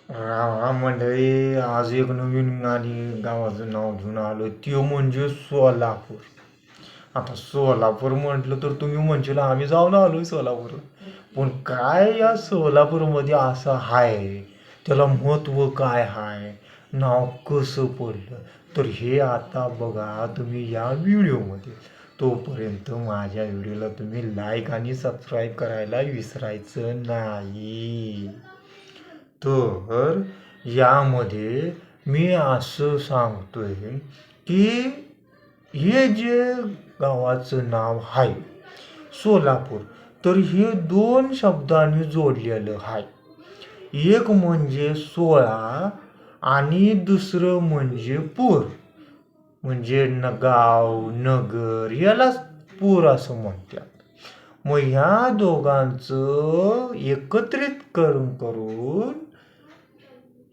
राम मंडळी, आज एक नवीन आणि गावाचं नाव घेऊन आलो. ते म्हणजे सोलापूर. आता सोलापूर म्हटलं तर तुम्ही म्हणशील आम्ही जाऊन आलोय सोलापूरला. पण काय या सोलापूरमध्ये असं आहे, त्याला महत्त्व काय आहे, नाव कसं पडलं, तर हे आता बघा तुम्ही या व्हिडिओमध्ये. तोपर्यंत माझ्या व्हिडिओला तुम्ही लाईक आणि सबस्क्राईब करायला विसरायचं नाही. तर यामध्ये मी असं सांगतोय की हे जे गावाचं नाव आहे सोलापूर, तर हे दोन शब्दांनी जोडलेलं आहे. एक म्हणजे सोळा आणि दुसरं म्हणजे पूर. म्हणजे गाव नगर यालाच पूर असं म्हणतात. मग ह्या दोघांचं एकत्रित करून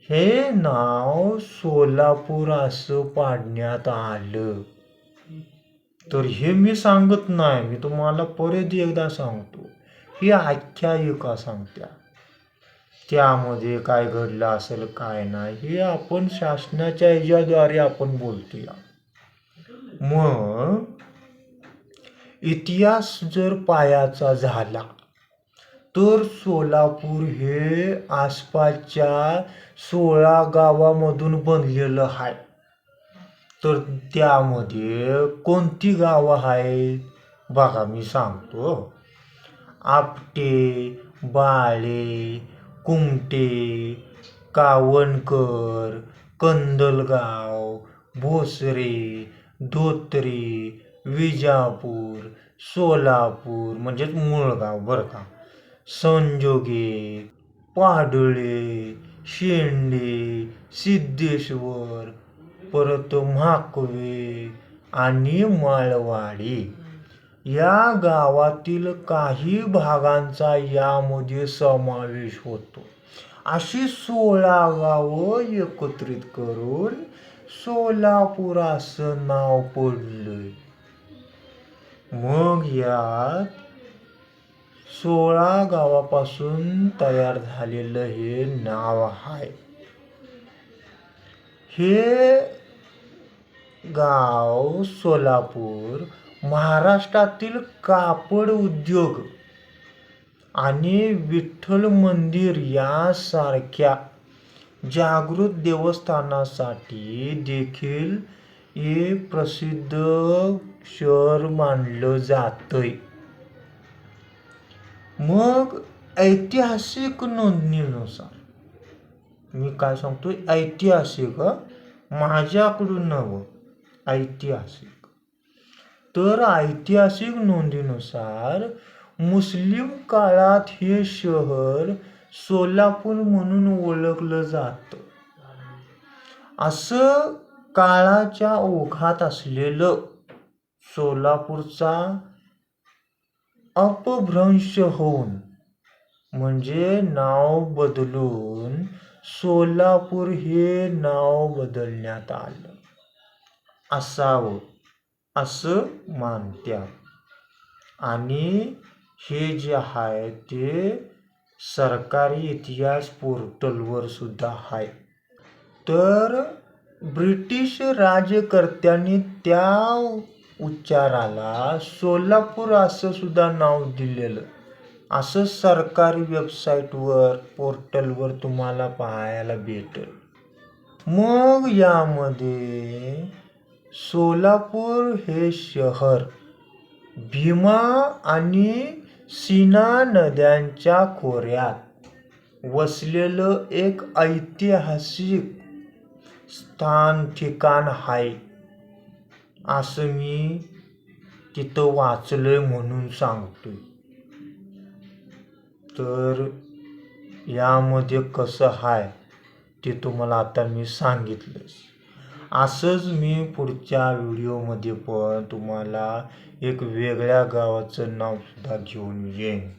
हे नाव सोलापूर असं पाडण्यात आलं. तर हे मी सांगत नाही, मी तुम्हाला परत एकदा सांगतो. ही आख्यायिका सांगत्या. त्यामध्ये काय घडलं असेल काय नाही हे आपण शासनाच्या ह्याच्याद्वारे आपण बोलतोया. मग इतिहास जर पायाचा झाला तर सोलापूर हे आसपासच्या 16 गावामधून बनलेलं आहे. तर त्यामध्ये कोणती गावं आहेत बघा, मी सांगतो. आपटे, बाळे, कुमटे, कावणकर, कंदलगाव, भोसरे, धोत्री, विजापूर, सोलापूर म्हणजेच मूळगाव बरं का, संजोगे, पाडळे, शेंडे, सिद्धेश्वर, परत म्हाकवे आणि माळवाडी या गावातील काही भागांचा यामध्ये समावेश होतो. अशी 16 गावं एकत्रित करून सोलापूर असं नाव पडलंय. मग यात 16 गावापासून तयार झालेलं हे नाव आहे. हे गाव सोलापूर महाराष्ट्रातील कापड उद्योग आणि विठ्ठल मंदिर यासारख्या जागृत देवस्थानासाठी देखील हे प्रसिद्ध शहर मानलं जातंय. मग ऐतिहासिक नोंदणीनुसार मी काय सांगतोय, ऐतिहासिक माझ्याकडून नवं, ऐतिहासिक. तर ऐतिहासिक नोंदीनुसार मुस्लिम काळात हे शहर सोलापूर म्हणून ओळखलं जातं. असं काळाच्या ओघात असलेलं सोलापूरचा अपभ्रंश होऊन म्हणजे नाव बदलून सोलापूर हे नाव बदलण्यात आलं असावं असं मानतात. आणि हे जे आहे ते सरकारी इतिहास पोर्टलवर सुद्धा आहे. तर ब्रिटिश राज्यकर्त्यांनी त्या उच्चाराला सोलापूर असं सुद्धा नाव दिलेलं असं सरकारी वेबसाईटवर पोर्टलवर तुम्हाला पाहायला भेटेल. मग यामध्ये सोलापूर हे शहर भीमा आणि सीना नद्यांच्या खोऱ्यात वसलेलं एक ऐतिहासिक ठिकाण आहे असं मी तिथं वाचलंय म्हणून सांगतोय. तर यामध्ये कसं आहे ते तुम्हाला आता मी सांगितलंच. असंच मी पुढच्या व्हिडिओमध्ये पण तुम्हाला एक वेगळ्या गावाचं नाव सुद्धा घेऊन येईन.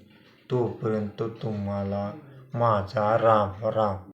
तोपर्यंत तुम्हाला माझा राम राम.